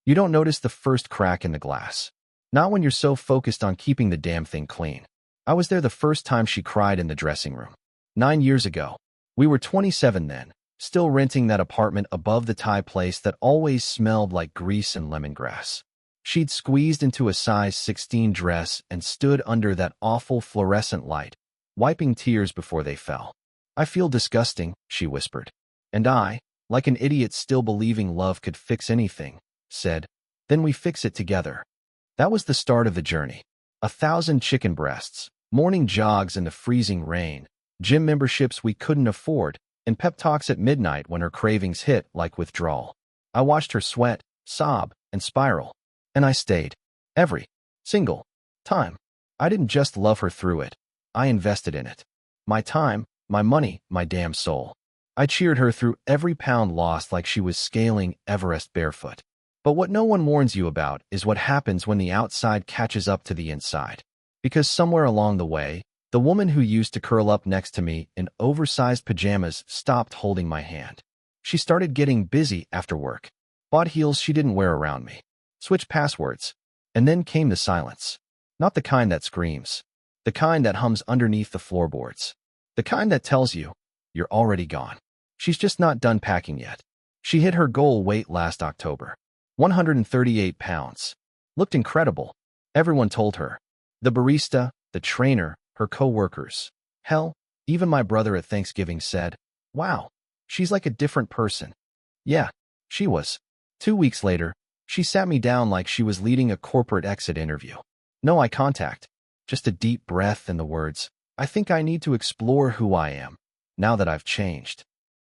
You don't notice the first crack in the glass. Not when you're so focused on keeping the damn thing clean. I was there the first time she cried in the dressing room. 9 years ago. We were 27 then, still renting that apartment above the Thai place that always smelled like grease and lemongrass. She'd squeezed into a size 16 dress and stood under that awful fluorescent light, wiping tears before they fell. "I feel disgusting," she whispered. And I, like an idiot still believing love could fix anything, said, "Then we fix it together." That was the start of the journey. 1,000 chicken breasts, morning jogs in the freezing rain, gym memberships we couldn't afford, and pep talks at midnight when her cravings hit like withdrawal. I watched her sweat, sob, and spiral. And I stayed. Every single time. I didn't just love her through it. I invested in it. My time, my money, my damn soul. I cheered her through every pound lost like she was scaling Everest barefoot. But what no one warns you about is what happens when the outside catches up to the inside. Because somewhere along the way, the woman who used to curl up next to me in oversized pajamas stopped holding my hand. She started getting busy after work. Bought heels she didn't wear around me. Switched passwords. And then came the silence. Not the kind that screams. The kind that hums underneath the floorboards. The kind that tells you, you're already gone. She's just not done packing yet. She hit her goal weight last October. 138 pounds. Looked incredible. Everyone told her. The barista, the trainer, her co-workers. Hell, even my brother at Thanksgiving said, "Wow, she's like a different person." Yeah, she was. 2 weeks later, she sat me down like she was leading a corporate exit interview. No eye contact, just a deep breath and the words, "I think I need to explore who I am, now that I've changed."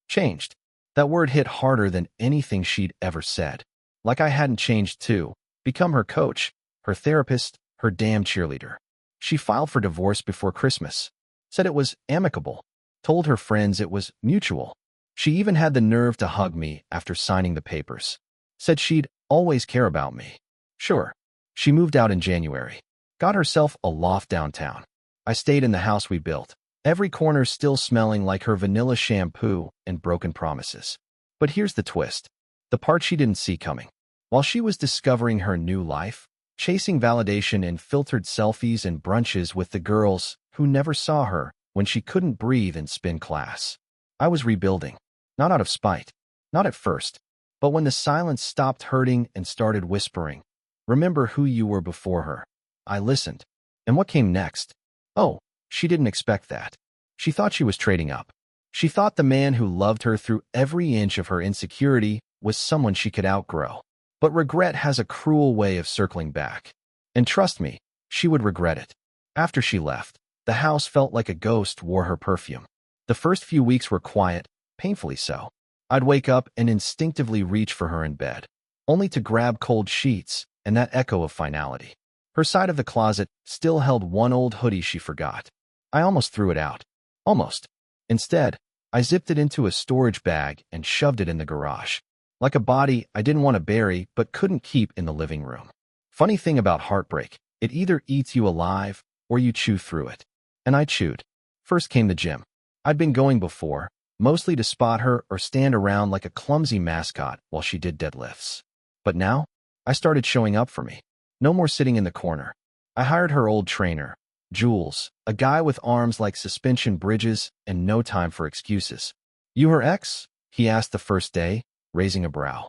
Changed. That word hit harder than anything she'd ever said. Like I hadn't changed too, become her coach, her therapist, her damn cheerleader. She filed for divorce before Christmas. Said it was amicable. Told her friends it was mutual. She even had the nerve to hug me after signing the papers. Said she'd always care about me. Sure. She moved out in January. Got herself a loft downtown. I stayed in the house we built. Every corner still smelling like her vanilla shampoo and broken promises. But here's the twist. The part she didn't see coming. While she was discovering her new life, chasing validation in filtered selfies and brunches with the girls who never saw her when she couldn't breathe in spin class, I was rebuilding. Not out of spite. Not at first. But when the silence stopped hurting and started whispering, "Remember who you were before her." I listened. And what came next? Oh, she didn't expect that. She thought she was trading up. She thought the man who loved her through every inch of her insecurity was someone she could outgrow. But regret has a cruel way of circling back. And trust me, she would regret it. After she left, the house felt like a ghost wore her perfume. The first few weeks were quiet, painfully so. I'd wake up and instinctively reach for her in bed, only to grab cold sheets and that echo of finality. Her side of the closet still held one old hoodie she forgot. I almost threw it out. Almost. Instead, I zipped it into a storage bag and shoved it in the garage. Like a body I didn't want to bury but couldn't keep in the living room. Funny thing about heartbreak, it either eats you alive or you chew through it. And I chewed. First came the gym. I'd been going before, mostly to spot her or stand around like a clumsy mascot while she did deadlifts. But now, I started showing up for me. No more sitting in the corner. I hired her old trainer, Jules, a guy with arms like suspension bridges and no time for excuses. "You her ex?" he asked the first day, raising a brow.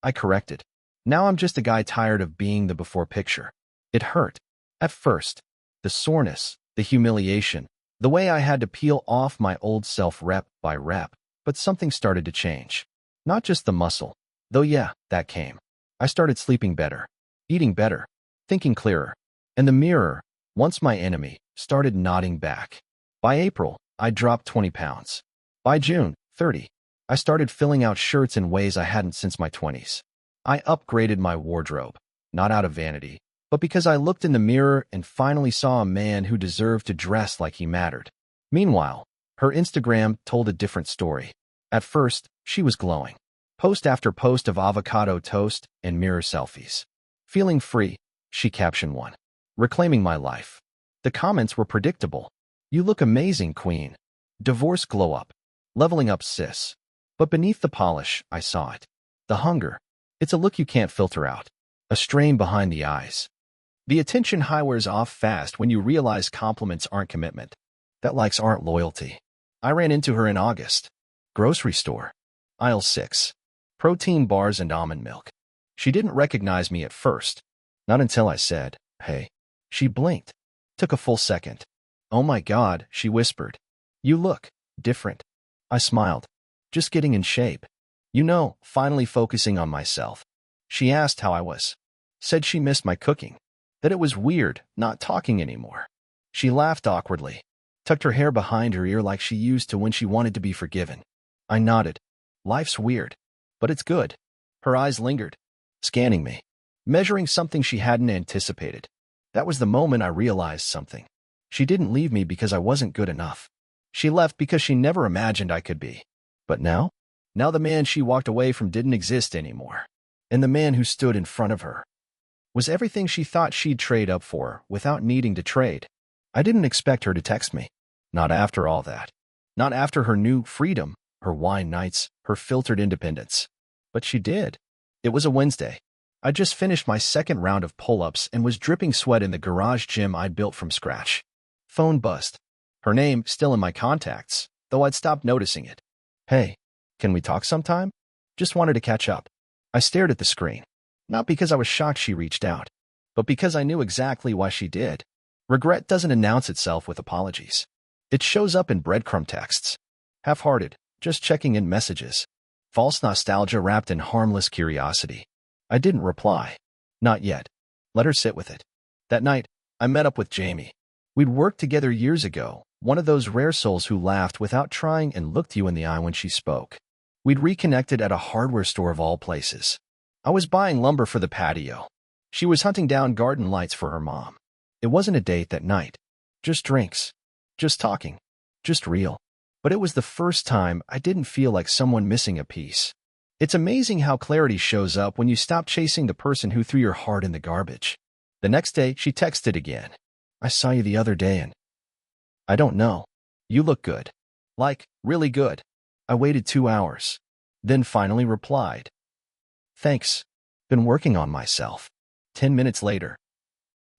I corrected. Now I'm just a guy tired of being the before picture. It hurt. At first. The soreness, the humiliation, the way I had to peel off my old self rep by rep. But something started to change. Not just the muscle. Though yeah, that came. I started sleeping better. Eating better. Thinking clearer. And the mirror, once my enemy, started nodding back. By April, I dropped 20 pounds. By June, 30. I started filling out shirts in ways I hadn't since my 20s. I upgraded my wardrobe, not out of vanity, but because I looked in the mirror and finally saw a man who deserved to dress like he mattered. Meanwhile, her Instagram told a different story. At first, she was glowing. Post after post of avocado toast and mirror selfies. "Feeling free," she captioned one. "Reclaiming my life." The comments were predictable. "You look amazing, queen." "Divorce glow up." "Leveling up, sis." But beneath the polish, I saw it. The hunger. It's a look you can't filter out. A strain behind the eyes. The attention high wears off fast when you realize compliments aren't commitment. That likes aren't loyalty. I ran into her in August. Grocery store. Aisle 6. Protein bars and almond milk. She didn't recognize me at first. Not until I said, "Hey." She blinked. Took a full second. "Oh my God," she whispered. "You look different." I smiled. "Just getting in shape. You know, finally focusing on myself." She asked how I was. Said she missed my cooking. That it was weird, not talking anymore. She laughed awkwardly. Tucked her hair behind her ear like she used to when she wanted to be forgiven. I nodded. Life's weird. But it's good. Her eyes lingered, scanning me, measuring something she hadn't anticipated. That was the moment I realized something. She didn't leave me because I wasn't good enough. She left because she never imagined I could be. But now? Now the man she walked away from didn't exist anymore. And the man who stood in front of her was everything she thought she'd trade up for without needing to trade. I didn't expect her to text me. Not after all that. Not after her new freedom, her wine nights, her filtered independence. But she did. It was a Wednesday. I just finished my second round of pull-ups and was dripping sweat in the garage gym I'd built from scratch. Phone buzzed. Her name still in my contacts, though I'd stopped noticing it. "Hey, can we talk sometime? Just wanted to catch up." I stared at the screen. Not because I was shocked she reached out, but because I knew exactly why she did. Regret doesn't announce itself with apologies. It shows up in breadcrumb texts. Half-hearted, just checking in messages. False nostalgia wrapped in harmless curiosity. I didn't reply. Not yet. Let her sit with it. That night, I met up with Jamie. We'd worked together years ago, one of those rare souls who laughed without trying and looked you in the eye when she spoke. We'd reconnected at a hardware store of all places. I was buying lumber for the patio. She was hunting down garden lights for her mom. It wasn't a date that night. Just drinks. Just talking. Just real. But it was the first time I didn't feel like someone missing a piece. It's amazing how clarity shows up when you stop chasing the person who threw your heart in the garbage. The next day, she texted again. "I saw you the other day and I don't know. You look good. Like, really good." I waited 2 hours. Then finally replied. "Thanks. Been working on myself." 10 minutes later.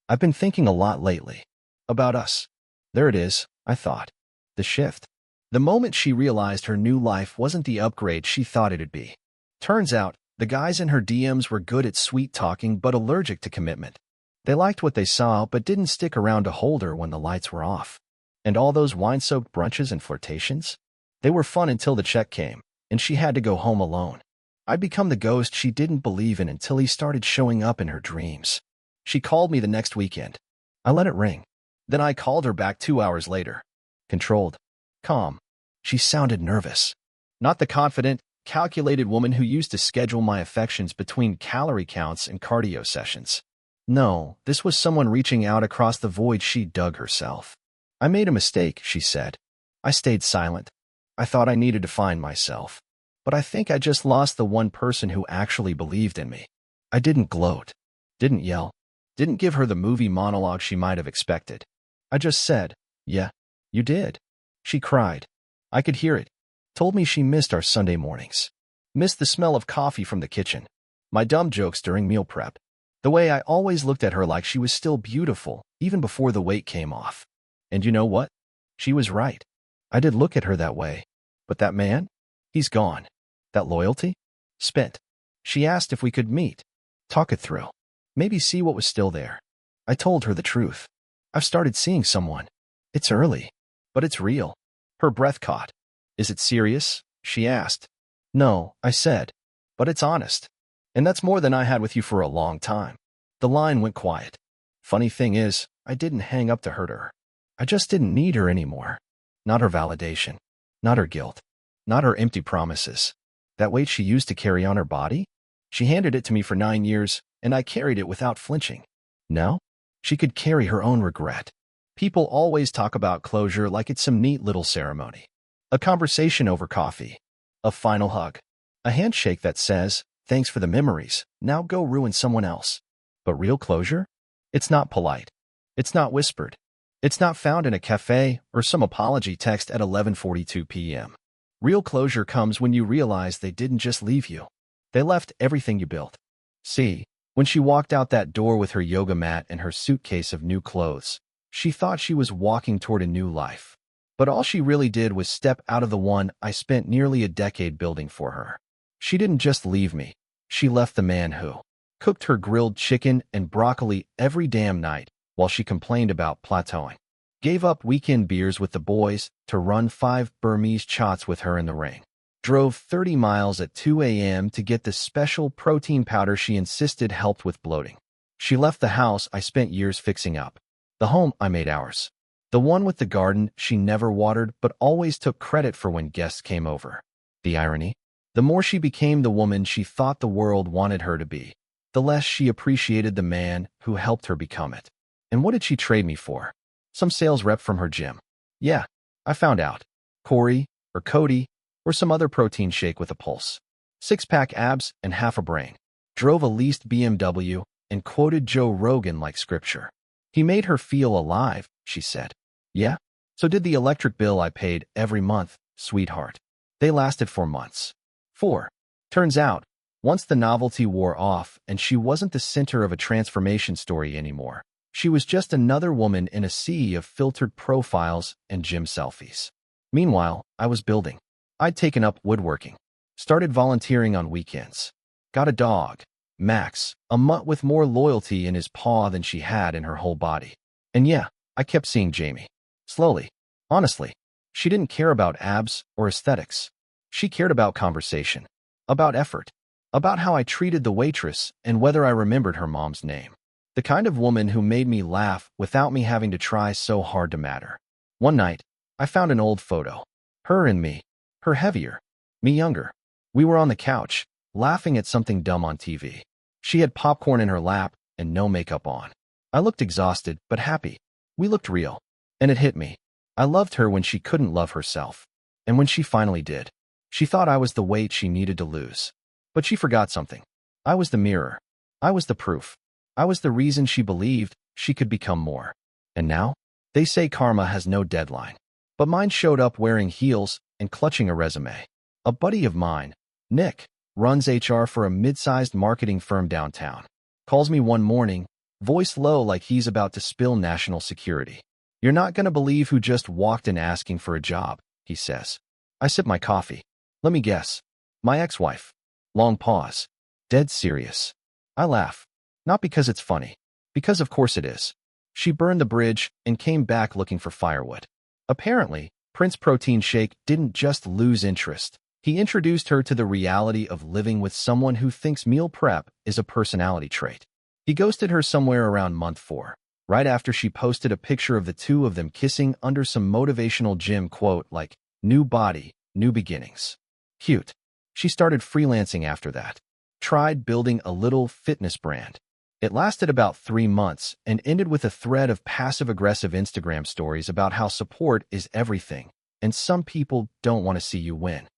"I've been thinking a lot lately. About us." There it is, I thought. The shift. The moment she realized her new life wasn't the upgrade she thought it'd be. Turns out, the guys in her DMs were good at sweet talking but allergic to commitment. They liked what they saw but didn't stick around to hold her when the lights were off. And all those wine-soaked brunches and flirtations? They were fun until the check came, and she had to go home alone. I'd become the ghost she didn't believe in until he started showing up in her dreams. She called me the next weekend. I let it ring. Then I called her back 2 hours later. Controlled. Calm. She sounded nervous. Not the confident, calculated woman who used to schedule my affections between calorie counts and cardio sessions. No, this was someone reaching out across the void she'd dug herself. "I made a mistake," she said. I stayed silent. I thought I needed to find myself. But I think I just lost the one person who actually believed in me. I didn't gloat. Didn't yell. Didn't give her the movie monologue she might have expected. I just said, "Yeah, you did." She cried. I could hear it. Told me she missed our Sunday mornings. Missed the smell of coffee from the kitchen. My dumb jokes during meal prep. The way I always looked at her like she was still beautiful, even before the weight came off. And you know what? She was right. I did look at her that way. But that man? He's gone. That loyalty? Spent. She asked if we could meet. Talk it through. Maybe see what was still there. I told her the truth. I've started seeing someone. It's early. But it's real. Her breath caught. "Is it serious?" she asked. "No," I said. "But it's honest. And that's more than I had with you for a long time." The line went quiet. Funny thing is, I didn't hang up to hurt her. I just didn't need her anymore. Not her validation. Not her guilt. Not her empty promises. That weight she used to carry on her body? She handed it to me for 9 years, and I carried it without flinching. Now, she could carry her own regret. People always talk about closure like it's some neat little ceremony. A conversation over coffee. A final hug. A handshake that says, "Thanks for the memories, now go ruin someone else." But real closure? It's not polite. It's not whispered. It's not found in a cafe or some apology text at 11:42 p.m. Real closure comes when you realize they didn't just leave you. They left everything you built. See, when she walked out that door with her yoga mat and her suitcase of new clothes, she thought she was walking toward a new life. But all she really did was step out of the one I spent nearly a decade building for her. She didn't just leave me. She left the man who cooked her grilled chicken and broccoli every damn night while she complained about plateauing. Gave up weekend beers with the boys to run 5 Burmese chots with her in the ring. Drove 30 miles at 2 a.m. to get the special protein powder she insisted helped with bloating. She left the house I spent years fixing up. The home I made ours. The one with the garden she never watered but always took credit for when guests came over. The irony? The more she became the woman she thought the world wanted her to be, the less she appreciated the man who helped her become it. And what did she trade me for? Some sales rep from her gym. Yeah, I found out. Corey, or Cody, or some other protein shake with a pulse. 6-pack abs and half a brain. Drove a leased BMW and quoted Joe Rogan like scripture. He made her feel alive, she said. Yeah? So did the electric bill I paid every month, sweetheart. They lasted for months. 4. Turns out, once the novelty wore off and she wasn't the center of a transformation story anymore, she was just another woman in a sea of filtered profiles and gym selfies. Meanwhile, I was building. I'd taken up woodworking. Started volunteering on weekends. Got a dog, Max, a mutt with more loyalty in his paw than she had in her whole body. And yeah, I kept seeing Jamie. Slowly. Honestly. She didn't care about abs or aesthetics. She cared about conversation. About effort. About how I treated the waitress and whether I remembered her mom's name. The kind of woman who made me laugh without me having to try so hard to matter. One night, I found an old photo. Her and me. Her heavier. Me younger. We were on the couch, laughing at something dumb on TV. She had popcorn in her lap and no makeup on. I looked exhausted but happy. We looked real. And it hit me. I loved her when she couldn't love herself. And when she finally did. She thought I was the weight she needed to lose. But she forgot something. I was the mirror. I was the proof. I was the reason she believed she could become more. And now? They say karma has no deadline. But mine showed up wearing heels and clutching a resume. A buddy of mine, Nick, runs HR for a mid-sized marketing firm downtown. Calls me one morning, voice low like he's about to spill national security. You're not gonna believe who just walked in asking for a job, he says. I sip my coffee. Let me guess. My ex-wife. Long pause. Dead serious. I laugh. Not because it's funny. Because of course it is. She burned the bridge and came back looking for firewood. Apparently, Prince Protein Shake didn't just lose interest. He introduced her to the reality of living with someone who thinks meal prep is a personality trait. He ghosted her somewhere around month 4, right after she posted a picture of the two of them kissing under some motivational gym quote like, "New body, new beginnings." Cute. She started freelancing after that. Tried building a little fitness brand. It lasted about 3 months and ended with a thread of passive-aggressive Instagram stories about how support is everything, and some people don't want to see you win.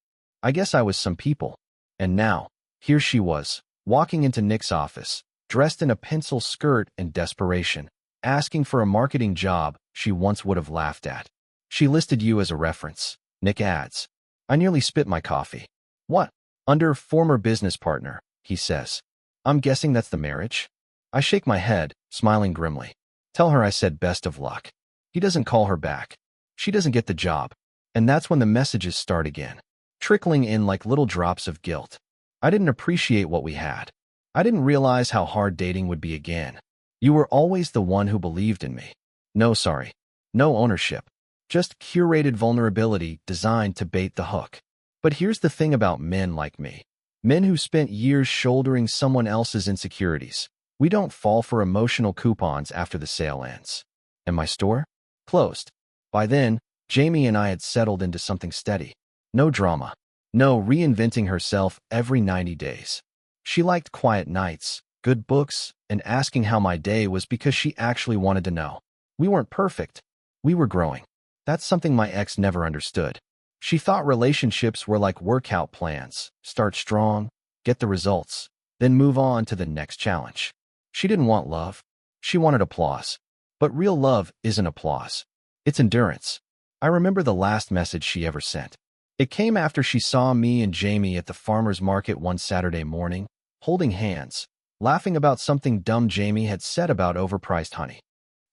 I guess I was some people. And now, here she was, walking into Nick's office, dressed in a pencil skirt in desperation, asking for a marketing job she once would have laughed at. She listed you as a reference, Nick adds. I nearly spit my coffee. What? Under former business partner, he says. I'm guessing that's the marriage? I shake my head, smiling grimly. Tell her I said best of luck. He doesn't call her back. She doesn't get the job. And that's when the messages start again, trickling in like little drops of guilt. I didn't appreciate what we had. I didn't realize how hard dating would be again. You were always the one who believed in me. No, sorry. No ownership. Just curated vulnerability designed to bait the hook. But here's the thing about men like me. Men who spent years shouldering someone else's insecurities. We don't fall for emotional coupons after the sale ends. And my store? Closed. By then, Jamie and I had settled into something steady. No drama. No reinventing herself every 90 days. She liked quiet nights, good books, and asking how my day was because she actually wanted to know. We weren't perfect. We were growing. That's something my ex never understood. She thought relationships were like workout plans. Start strong, get the results, then move on to the next challenge. She didn't want love. She wanted applause. But real love isn't applause. It's endurance. I remember the last message she ever sent. It came after she saw me and Jamie at the farmer's market one Saturday morning, holding hands, laughing about something dumb Jamie had said about overpriced honey.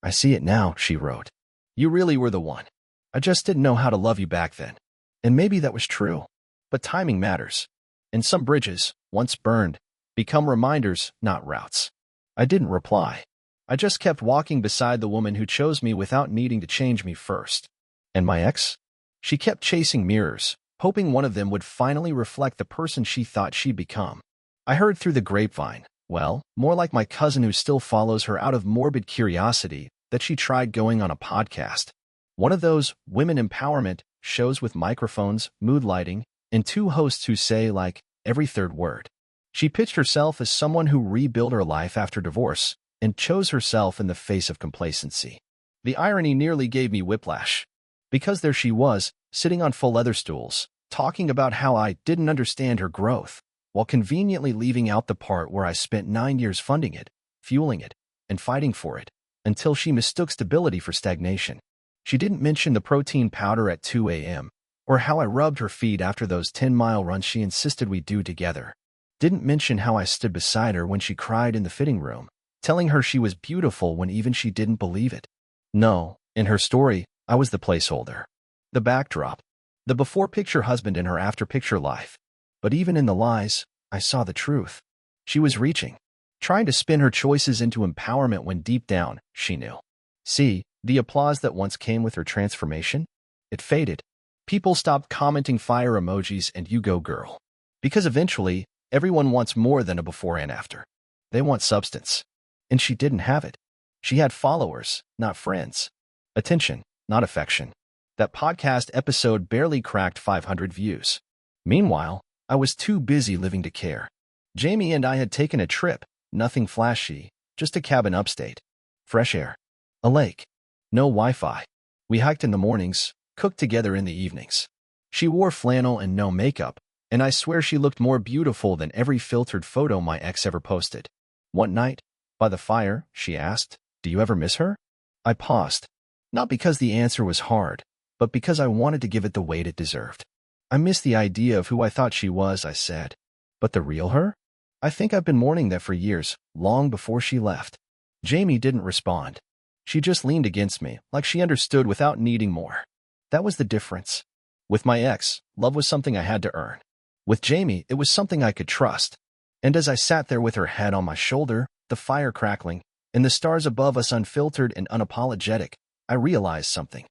"I see it now," she wrote. "You really were the one. I just didn't know how to love you back then." And maybe that was true. But timing matters. And some bridges, once burned, become reminders, not routes. I didn't reply. I just kept walking beside the woman who chose me without needing to change me first. And my ex? She kept chasing mirrors, hoping one of them would finally reflect the person she thought she'd become. I heard through the grapevine, well, more like my cousin who still follows her out of morbid curiosity, that she tried going on a podcast. One of those women empowerment shows with microphones, mood lighting, and two hosts who say, like, every third word. She pitched herself as someone who rebuilt her life after divorce and chose herself in the face of complacency. The irony nearly gave me whiplash. Because there she was, sitting on full leather stools, talking about how I didn't understand her growth, while conveniently leaving out the part where I spent 9 years funding it, fueling it, and fighting for it, until she mistook stability for stagnation. She didn't mention the protein powder at 2 a.m., or how I rubbed her feet after those 10-mile runs she insisted we do together. Didn't mention how I stood beside her when she cried in the fitting room, telling her she was beautiful when even she didn't believe it. No, in her story, I was the placeholder. The backdrop. The before-picture husband in her after-picture life. But even in the lies, I saw the truth. She was reaching, trying to spin her choices into empowerment when deep down, she knew. See, the applause that once came with her transformation? It faded. People stopped commenting fire emojis and "you go girl." Because eventually, everyone wants more than a before and after. They want substance. And she didn't have it. She had followers, not friends. Attention, not affection. That podcast episode barely cracked 500 views. Meanwhile, I was too busy living to care. Jamie and I had taken a trip, nothing flashy, just a cabin upstate. Fresh air. A lake. No Wi-Fi. We hiked in the mornings, cooked together in the evenings. She wore flannel and no makeup, and I swear she looked more beautiful than every filtered photo my ex ever posted. One night, by the fire, she asked, "Do you ever miss her?" I paused. Not because the answer was hard, but because I wanted to give it the weight it deserved. "I miss the idea of who I thought she was," I said. "But the real her? I think I've been mourning that for years, long before she left." Jamie didn't respond. She just leaned against me, like she understood without needing more. That was the difference. With my ex, love was something I had to earn. With Jamie, it was something I could trust. And as I sat there with her head on my shoulder, the fire crackling, and the stars above us unfiltered and unapologetic, I realized something.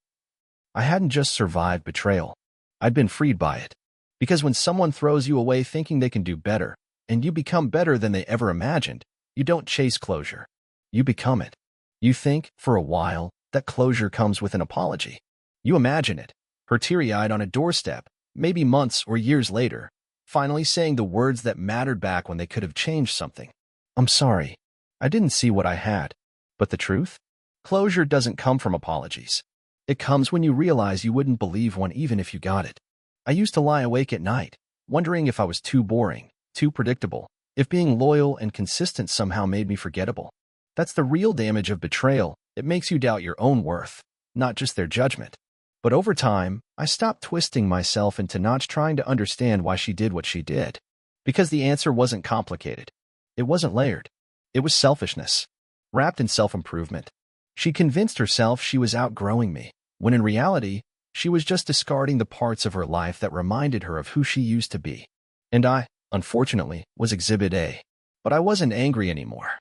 I hadn't just survived betrayal. I'd been freed by it. Because when someone throws you away thinking they can do better, and you become better than they ever imagined, you don't chase closure. You become it. You think, for a while, that closure comes with an apology. You imagine it, her teary-eyed on a doorstep, maybe months or years later, finally saying the words that mattered back when they could have changed something. "I'm sorry. I didn't see what I had." But the truth? Closure doesn't come from apologies. It comes when you realize you wouldn't believe one even if you got it. I used to lie awake at night, wondering if I was too boring, too predictable, if being loyal and consistent somehow made me forgettable. That's the real damage of betrayal. It makes you doubt your own worth, not just their judgment. But over time, I stopped twisting myself into knots trying to understand why she did what she did. Because the answer wasn't complicated. It wasn't layered. It was selfishness, wrapped in self-improvement. She convinced herself she was outgrowing me, when in reality, she was just discarding the parts of her life that reminded her of who she used to be. And I, unfortunately, was Exhibit A. But I wasn't angry anymore.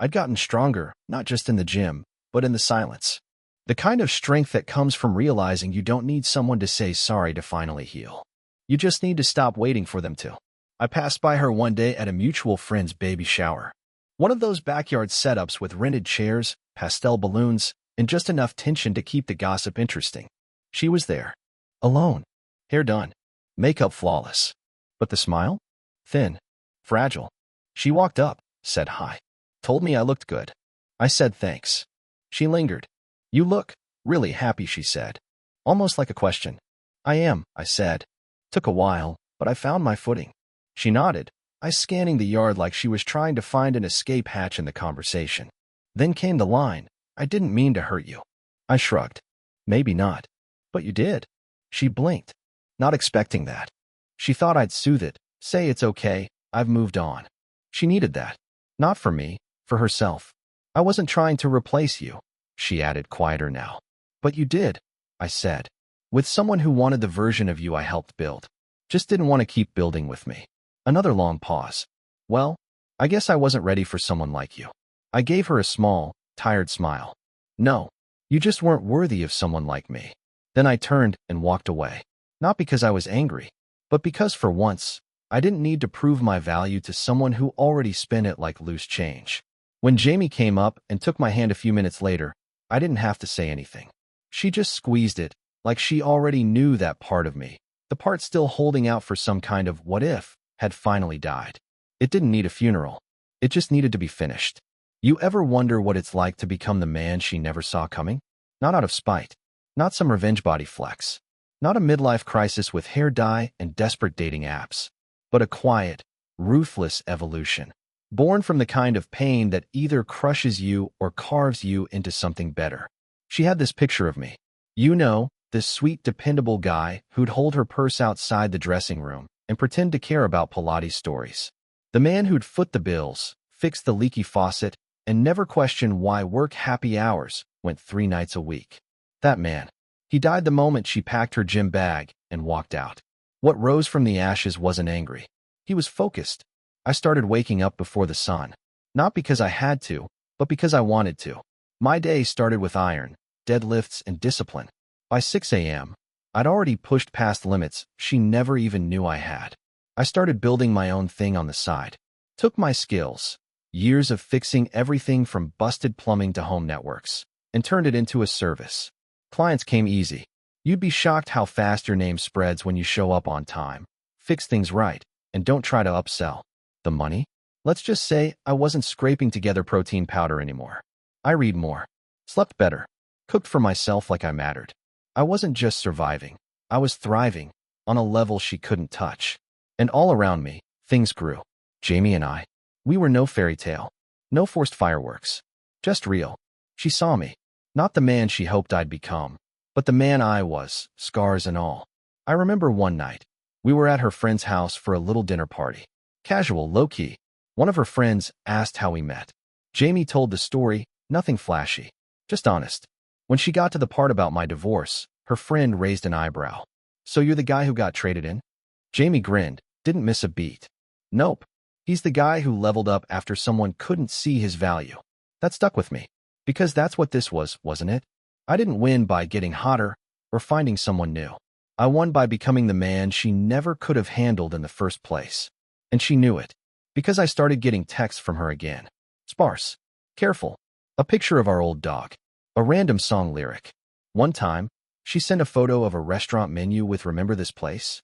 I'd gotten stronger, not just in the gym, but in the silence. The kind of strength that comes from realizing you don't need someone to say sorry to finally heal. You just need to stop waiting for them to. I passed by her one day at a mutual friend's baby shower. One of those backyard setups with rented chairs, pastel balloons, and just enough tension to keep the gossip interesting. She was there. Alone. Hair done. Makeup flawless. But the smile? Thin. Fragile. She walked up, said hi. Told me I looked good. I said thanks. She lingered. "You look really happy," she said. Almost like a question. "I am," I said. Took a while, but I found my footing. She nodded, eyes scanning the yard like she was trying to find an escape hatch in the conversation. Then came the line, "I didn't mean to hurt you." I shrugged. "Maybe not. But you did." She blinked. not expecting that. She thought I'd soothe it, say it's okay, I've moved on. She needed that. Not for me, for herself. I wasn't trying to replace you, she added, quieter now. But you did, I said. With someone who wanted the version of you I helped build. Just didn't want to keep building with me. Another long pause. Well, I guess I wasn't ready for someone like you. I gave her a small, tired smile. No, you just weren't worthy of someone like me. Then I turned and walked away. Not because I was angry, but because for once, I didn't need to prove my value to someone who already spent it like loose change. When Jamie came up and took my hand a few minutes later, I didn't have to say anything. She just squeezed it, like she already knew that part of me, the part still holding out for some kind of what if, had finally died. It didn't need a funeral. It just needed to be finished. You ever wonder what it's like to become the man she never saw coming? Not out of spite. Not some revenge body flex. Not a midlife crisis with hair dye and desperate dating apps. But a quiet, ruthless evolution. Born from the kind of pain that either crushes you or carves you into something better. She had this picture of me. You know, this sweet, dependable guy who'd hold her purse outside the dressing room and pretend to care about Pilates stories. The man who'd foot the bills, fix the leaky faucet, and never question why work happy hours went 3 nights a week. That man. He died the moment she packed her gym bag and walked out. What rose from the ashes wasn't angry. He was focused. I started waking up before the sun. Not because I had to, but because I wanted to. My day started with iron, deadlifts, and discipline. By 6 a.m., I'd already pushed past limits she never even knew I had. I started building my own thing on the side. Took my skills, years of fixing everything from busted plumbing to home networks, and turned it into a service. Clients came easy. You'd be shocked how fast your name spreads when you show up on time, fix things right, and don't try to upsell. The money? Let's just say I wasn't scraping together protein powder anymore. I read more, slept better, cooked for myself like I mattered. I wasn't just surviving. I was thriving, on a level she couldn't touch. And all around me, things grew. Jamie and I, we were no fairy tale. No forced fireworks. Just real. She saw me. Not the man she hoped I'd become, but the man I was, scars and all. I remember one night, we were at her friend's house for a little dinner party. Casual, low-key. One of her friends asked how we met. Jamie told the story, nothing flashy, just honest. When she got to the part about my divorce, her friend raised an eyebrow. So you're the guy who got traded in? Jamie grinned, didn't miss a beat. Nope. He's the guy who leveled up after someone couldn't see his value. That stuck with me. Because that's what this was, wasn't it? I didn't win by getting hotter or finding someone new. I won by becoming the man she never could have handled in the first place. And she knew it. Because I started getting texts from her again. Sparse. Careful. A picture of our old dog. A random song lyric. One time, she sent a photo of a restaurant menu with "Remember this place?"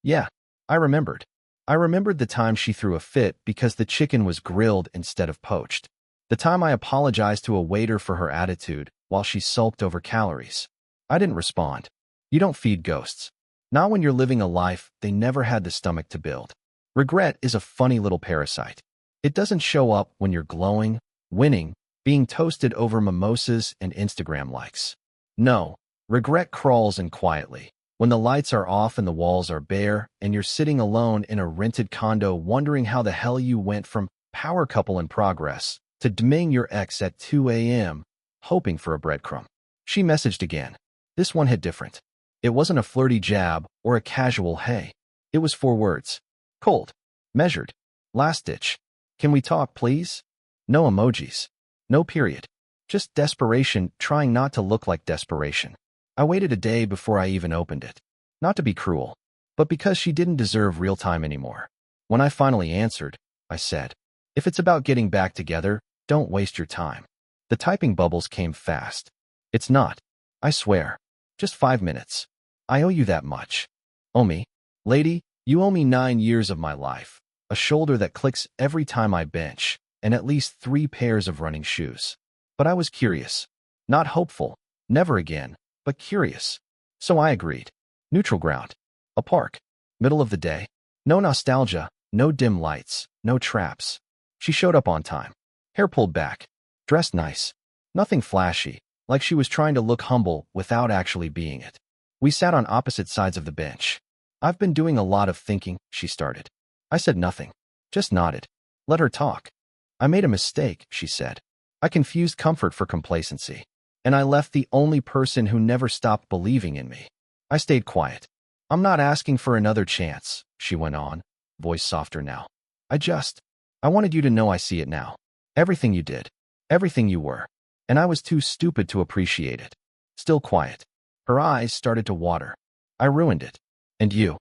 Yeah, I remembered. I remembered the time she threw a fit because the chicken was grilled instead of poached. The time I apologized to a waiter for her attitude while she sulked over calories. I didn't respond. You don't feed ghosts. Not when you're living a life they never had the stomach to build. Regret is a funny little parasite. It doesn't show up when you're glowing, winning, being toasted over mimosas and Instagram likes. No, regret crawls in quietly. When the lights are off and the walls are bare and you're sitting alone in a rented condo wondering how the hell you went from power couple in progress to DMing your ex at 2 a.m., hoping for a breadcrumb. She messaged again. This one hit different. It wasn't a flirty jab or a casual hey. It was 4 words. Cold. Measured. Last ditch. Can we talk, please? No emojis. No period. Just desperation trying not to look like desperation. I waited a day before I even opened it. Not to be cruel, but because she didn't deserve real time anymore. When I finally answered, I said, if it's about getting back together, don't waste your time. The typing bubbles came fast. It's not. I swear. Just 5 minutes. I owe you that much. Owe me? Lady, you owe me 9 years of my life, a shoulder that clicks every time I bench, and at least 3 pairs of running shoes. But I was curious. Not hopeful. Never again. But curious. So I agreed. Neutral ground. A park. Middle of the day. No nostalgia, no dim lights, no traps. She showed up on time. Hair pulled back. Dressed nice. Nothing flashy, like she was trying to look humble without actually being it. We sat on opposite sides of the bench. I've been doing a lot of thinking, she started. I said nothing. Just nodded. Let her talk. I made a mistake, she said. I confused comfort for complacency. And I left the only person who never stopped believing in me. I stayed quiet. I'm not asking for another chance, she went on, voice softer now. I wanted you to know I see it now. Everything you did. Everything you were. And I was too stupid to appreciate it. Still quiet. Her eyes started to water. I ruined it. And you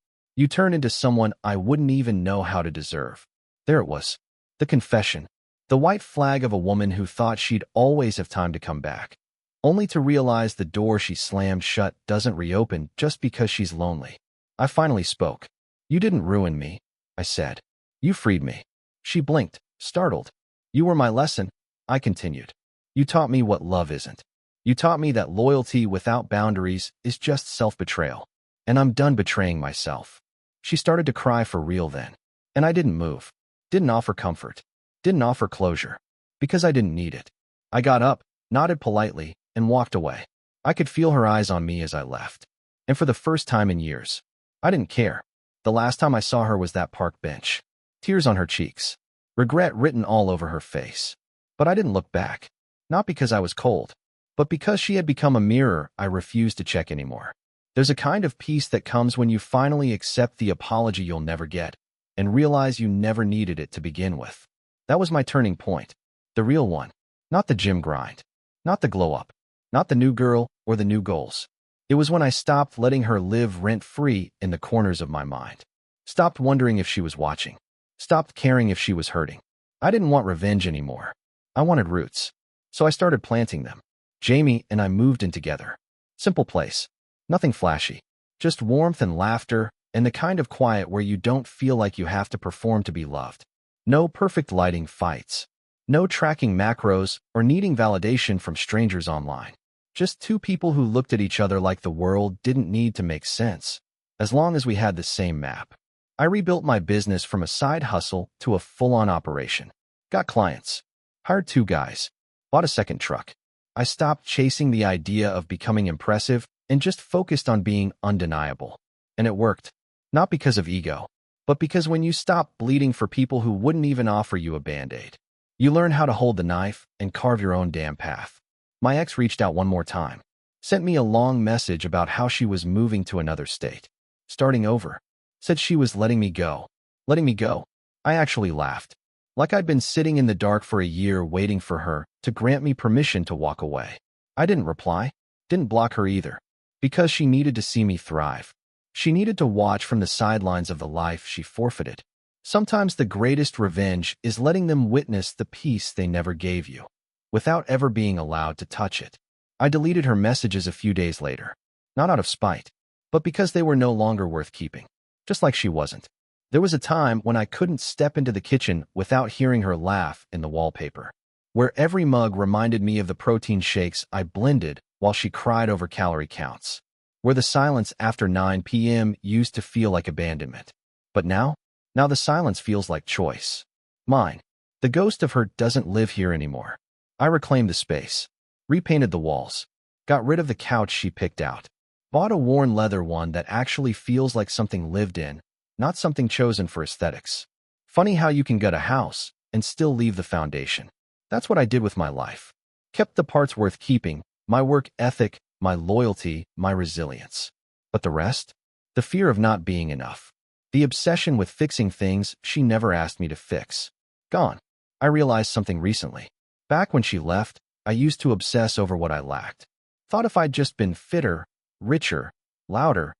turned into someone I wouldn't even know how to deserve. There it was. The confession. The white flag of a woman who thought she'd always have time to come back. Only to realize the door she slammed shut doesn't reopen just because she's lonely. I finally spoke. You didn't ruin me, I said. You freed me. She blinked, startled. You were my lesson, I continued. You taught me what love isn't. You taught me that loyalty without boundaries is just self-betrayal. And I'm done betraying myself. She started to cry for real then. And I didn't move. Didn't offer comfort. Didn't offer closure. Because I didn't need it. I got up, nodded politely, and walked away. I could feel her eyes on me as I left. And for the first time in years, I didn't care. The last time I saw her was that park bench. Tears on her cheeks. Regret written all over her face. But I didn't look back. Not because I was cold, but because she had become a mirror I refused to check anymore. There's a kind of peace that comes when you finally accept the apology you'll never get and realize you never needed it to begin with. That was my turning point. The real one. Not the gym grind. Not the glow up. Not the new girl or the new goals. It was when I stopped letting her live rent-free in the corners of my mind. Stopped wondering if she was watching. Stopped caring if she was hurting. I didn't want revenge anymore. I wanted roots. So I started planting them. Jamie and I moved in together. Simple place. Nothing flashy. Just warmth and laughter and the kind of quiet where you don't feel like you have to perform to be loved. No perfect lighting fights. No tracking macros or needing validation from strangers online. Just two people who looked at each other like the world didn't need to make sense, as long as we had the same map. I rebuilt my business from a side hustle to a full-on operation. Got clients. Hired 2 guys. Bought a second truck. I stopped chasing the idea of becoming impressive and just focused on being undeniable. And it worked. Not because of ego, but because when you stop bleeding for people who wouldn't even offer you a Band-Aid, you learn how to hold the knife and carve your own damn path. My ex reached out one more time. Sent me a long message about how she was moving to another state. Starting over. Said she was letting me go. Letting me go. I actually laughed. Like I'd been sitting in the dark for a year waiting for her to grant me permission to walk away. I didn't reply. Didn't block her either. Because she needed to see me thrive. She needed to watch from the sidelines of the life she forfeited. Sometimes the greatest revenge is letting them witness the peace they never gave you, without ever being allowed to touch it. I deleted her messages a few days later. Not out of spite, but because they were no longer worth keeping. Just like she wasn't. There was a time when I couldn't step into the kitchen without hearing her laugh in the wallpaper, where every mug reminded me of the protein shakes I blended while she cried over calorie counts, where the silence after 9 p.m. used to feel like abandonment. But now the silence feels like choice. Mine. The ghost of her doesn't live here anymore. I reclaimed the space, repainted the walls, got rid of the couch she picked out, bought a worn leather one that actually feels like something lived in, not something chosen for aesthetics. Funny how you can gut a house and still leave the foundation. That's what I did with my life. Kept the parts worth keeping, my work ethic, my loyalty, my resilience. But the rest? The fear of not being enough. The obsession with fixing things she never asked me to fix. Gone. I realized something recently. Back when she left, I used to obsess over what I lacked. Thought if I'd just been fitter, richer, louder,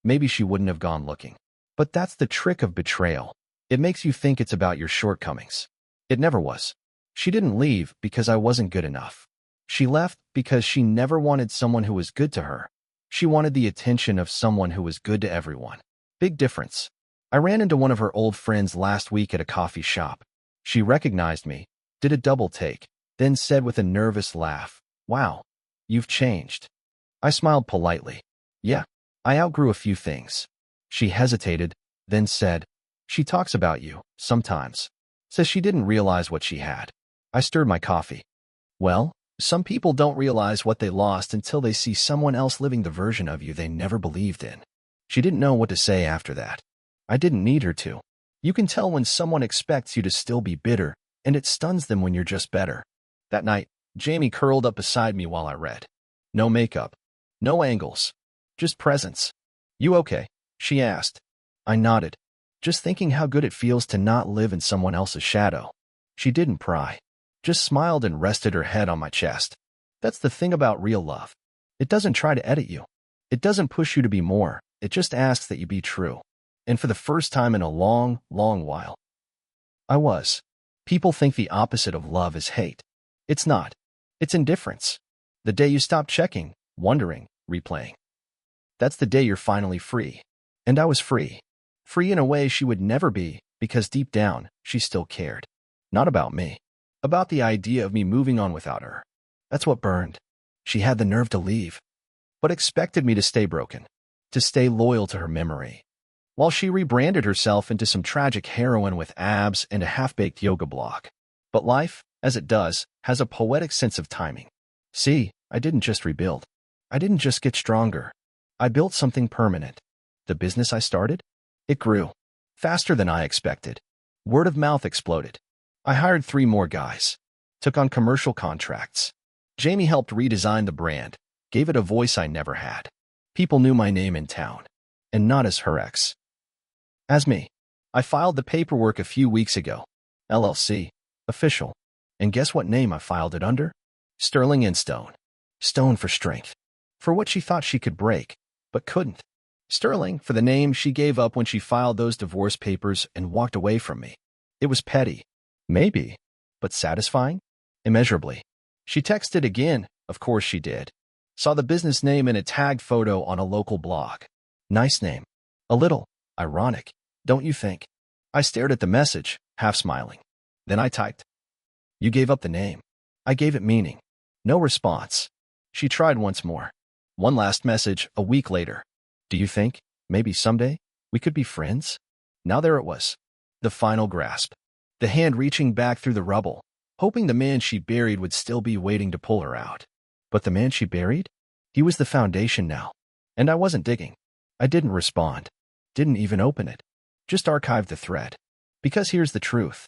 maybe she wouldn't have gone looking. But that's the trick of betrayal. It makes you think it's about your shortcomings. It never was. She didn't leave because I wasn't good enough. She left because she never wanted someone who was good to her. She wanted the attention of someone who was good to everyone. Big difference. I ran into one of her old friends last week at a coffee shop. She recognized me, did a double take, then said with a nervous laugh, "Wow, you've changed." I smiled politely. "Yeah, I outgrew a few things." She hesitated, then said, "She talks about you, sometimes. Says she didn't realize what she had." I stirred my coffee. Well, some people don't realize what they lost until they see someone else living the version of you they never believed in. She didn't know what to say after that. I didn't need her to. You can tell when someone expects you to still be bitter, and it stuns them when you're just better. That night, Jamie curled up beside me while I read. No makeup. No angles. Just presence. You okay? She asked. I nodded, just thinking how good it feels to not live in someone else's shadow. She didn't pry. Just smiled and rested her head on my chest. That's the thing about real love. It doesn't try to edit you. It doesn't push you to be more. It just asks that you be true. And for the first time in a long, long while, I was. People think the opposite of love is hate. It's not. It's indifference. The day you stop checking, wondering, replaying. That's the day you're finally free. And I was free. Free in a way she would never be, because deep down, she still cared. Not about me. About the idea of me moving on without her. That's what burned. She had the nerve to leave, but expected me to stay broken, to stay loyal to her memory, while she rebranded herself into some tragic heroine with abs and a half-baked yoga blog. But life, as it does, has a poetic sense of timing. See, I didn't just rebuild. I didn't just get stronger. I built something permanent. The business I started? It grew. Faster than I expected. Word of mouth exploded. I hired 3 more guys. Took on commercial contracts. Jamie helped redesign the brand. Gave it a voice I never had. People knew my name in town. And not as her ex. As me. I filed the paperwork a few weeks ago. LLC. Official. And guess what name I filed it under? Sterling and Stone. Stone for strength. For what she thought she could break, but couldn't. Sterling for the name she gave up when she filed those divorce papers and walked away from me. It was petty. Maybe. But satisfying? Immeasurably. She texted again. Of course she did. Saw the business name in a tagged photo on a local blog. Nice name. A little ironic, don't you think? I stared at the message, half smiling. Then I typed. You gave up the name. I gave it meaning. No response. She tried once more. One last message a week later. Do you think, maybe someday, we could be friends? Now there it was. The final grasp. The hand reaching back through the rubble, hoping the man she buried would still be waiting to pull her out. But the man she buried? He was the foundation now. And I wasn't digging. I didn't respond. Didn't even open it. Just archived the thread. Because here's the truth.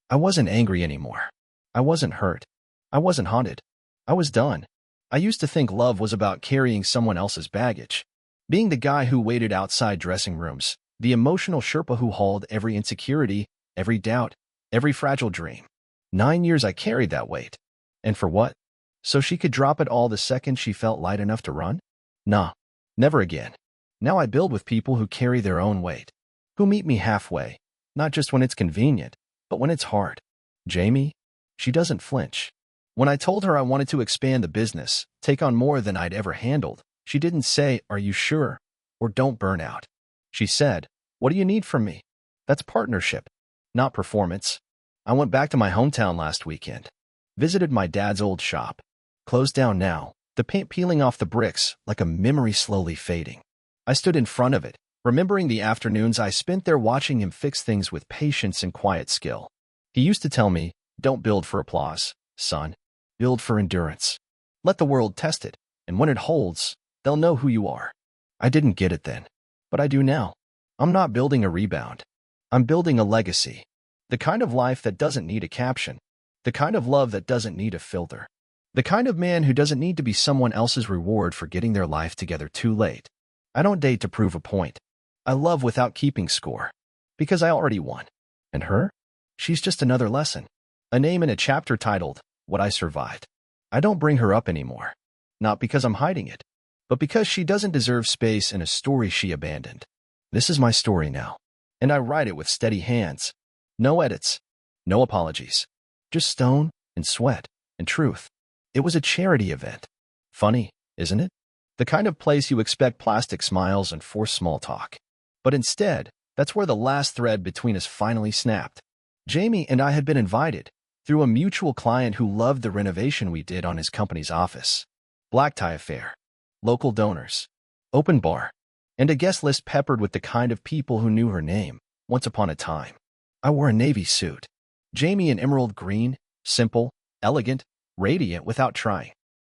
I wasn't angry anymore. I wasn't hurt. I wasn't haunted. I was done. I used to think love was about carrying someone else's baggage. Being the guy who waited outside dressing rooms. The emotional Sherpa who hauled every insecurity, every doubt, every fragile dream. 9 years I carried that weight. And for what? So she could drop it all the second she felt light enough to run? Nah, never again. Now I build with people who carry their own weight. Who meet me halfway. Not just when it's convenient, but when it's hard. Jamie? She doesn't flinch. When I told her I wanted to expand the business, take on more than I'd ever handled, she didn't say, "Are you sure?" or "Don't burn out." She said, "What do you need from me?" That's partnership, not performance. I went back to my hometown last weekend. Visited my dad's old shop. Closed down now, the paint peeling off the bricks like a memory slowly fading. I stood in front of it, remembering the afternoons I spent there watching him fix things with patience and quiet skill. He used to tell me, "Don't build for applause, son. Build for endurance. Let the world test it, and when it holds, they'll know who you are." I didn't get it then, but I do now. I'm not building a rebound. I'm building a legacy. The kind of life that doesn't need a caption. The kind of love that doesn't need a filter. The kind of man who doesn't need to be someone else's reward for getting their life together too late. I don't date to prove a point. I love without keeping score. Because I already won. And her? She's just another lesson. A name in a chapter titled, What I Survived. I don't bring her up anymore. Not because I'm hiding it, but because she doesn't deserve space in a story she abandoned. This is my story now. And I write it with steady hands. No edits. No apologies. Just stone and sweat and truth. It was a charity event. Funny, isn't it? The kind of place you expect plastic smiles and forced small talk. But instead, that's where the last thread between us finally snapped. Jamie and I had been invited, through a mutual client who loved the renovation we did on his company's office. Black tie affair. Local donors. Open bar. And a guest list peppered with the kind of people who knew her name, once upon a time. I wore a navy suit. Jamie in emerald green, simple, elegant, radiant without trying.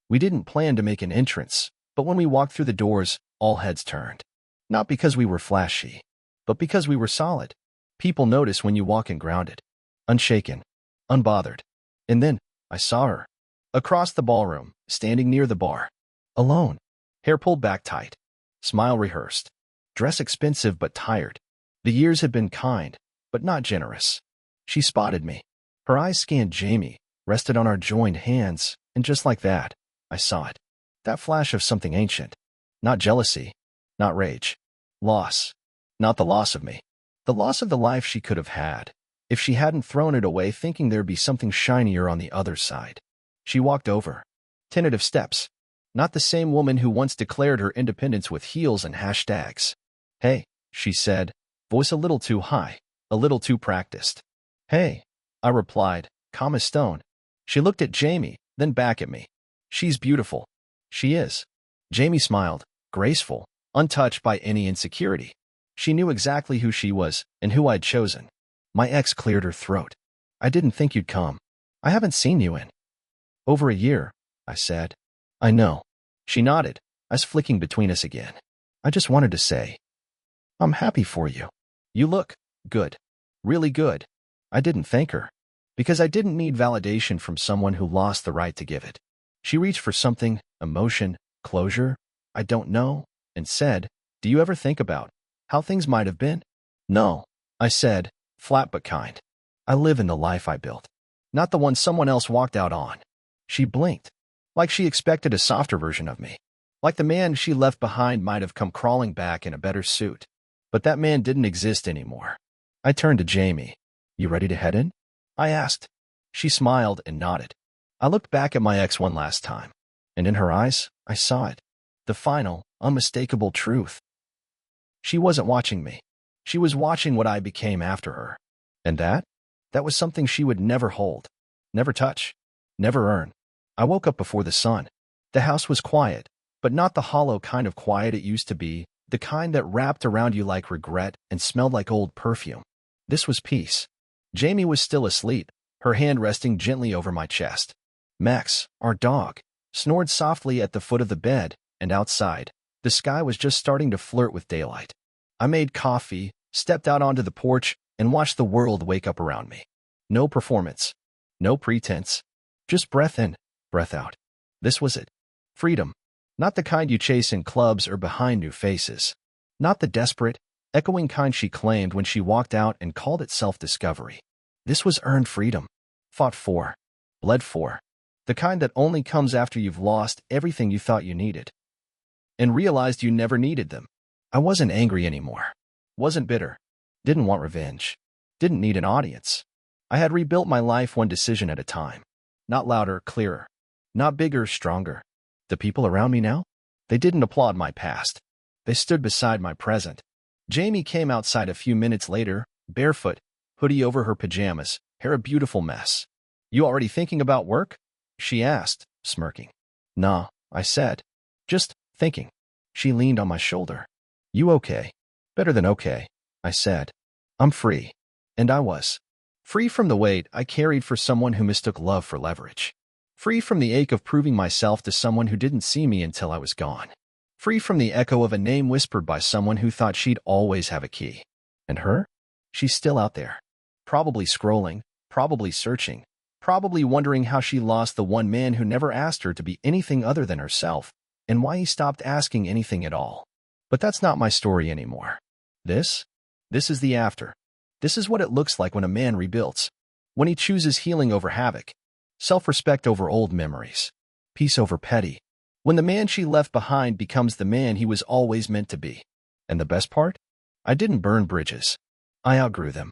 We didn't plan to make an entrance, but when we walked through the doors, all heads turned. Not because we were flashy, but because we were solid. People notice when you walk in grounded, unshaken, unbothered. And then, I saw her. Across the ballroom, standing near the bar. Alone. Hair pulled back tight. Smile rehearsed. Dress expensive but tired. The years had been kind, but not generous. She spotted me. Her eyes scanned Jamie, rested on our joined hands, and just like that, I saw it. That flash of something ancient. Not jealousy. Not rage. Loss. Not the loss of me. The loss of the life she could have had, if she hadn't thrown it away thinking there'd be something shinier on the other side. She walked over. Tentative steps. Not the same woman who once declared her independence with heels and hashtags. Hey, she said, voice a little too high, a little too practiced. Hey, I replied, calm as stone. She looked at Jamie, then back at me. She's beautiful. She is. Jamie smiled, graceful, untouched by any insecurity. She knew exactly who she was and who I'd chosen. My ex cleared her throat. I didn't think you'd come. I haven't seen you in over a year, I said. I know. She nodded, eyes flicking between us again. I just wanted to say, I'm happy for you. You look good. Really good. I didn't thank her, because I didn't need validation from someone who lost the right to give it. She reached for something, emotion, closure, I don't know, and said, do you ever think about how things might have been? No, I said, flat but kind. I live in the life I built, not the one someone else walked out on. She blinked, like she expected a softer version of me, like the man she left behind might have come crawling back in a better suit. But that man didn't exist anymore. I turned to Jamie. You ready to head in? I asked. She smiled and nodded. I looked back at my ex one last time, and in her eyes, I saw it. The final, unmistakable truth. She wasn't watching me. She was watching what I became after her. And that was something she would never hold, never touch, never earn. I woke up before the sun. The house was quiet, but not the hollow kind of quiet it used to be, the kind that wrapped around you like regret and smelled like old perfume. This was peace. Jamie was still asleep, her hand resting gently over my chest. Max, our dog, snored softly at the foot of the bed, and outside, the sky was just starting to flirt with daylight. I made coffee, stepped out onto the porch, and watched the world wake up around me. No performance. No pretense. Just breath in, breath out. This was it. Freedom. Not the kind you chase in clubs or behind new faces. Not the desperate, echoing kind she claimed when she walked out and called it self-discovery. This was earned freedom. Fought for. Bled for. The kind that only comes after you've lost everything you thought you needed. And realized you never needed them. I wasn't angry anymore. Wasn't bitter. Didn't want revenge. Didn't need an audience. I had rebuilt my life one decision at a time. Not louder, clearer. Not bigger, stronger. The people around me now? They didn't applaud my past. They stood beside my present. Jamie came outside a few minutes later, barefoot, hoodie over her pajamas, hair a beautiful mess. You already thinking about work? She asked, smirking. Nah, I said. Just thinking. She leaned on my shoulder. You okay? Better than okay, I said. I'm free. And I was. Free from the weight I carried for someone who mistook love for leverage. Free from the ache of proving myself to someone who didn't see me until I was gone. Free from the echo of a name whispered by someone who thought she'd always have a key. And her? She's still out there. Probably scrolling, probably searching, probably wondering how she lost the one man who never asked her to be anything other than herself, and why he stopped asking anything at all. But that's not my story anymore. This is the after. This is what it looks like when a man rebuilds. When he chooses healing over havoc. Self-respect over old memories. Peace over petty. When the man she left behind becomes the man he was always meant to be. And the best part? I didn't burn bridges. I outgrew them.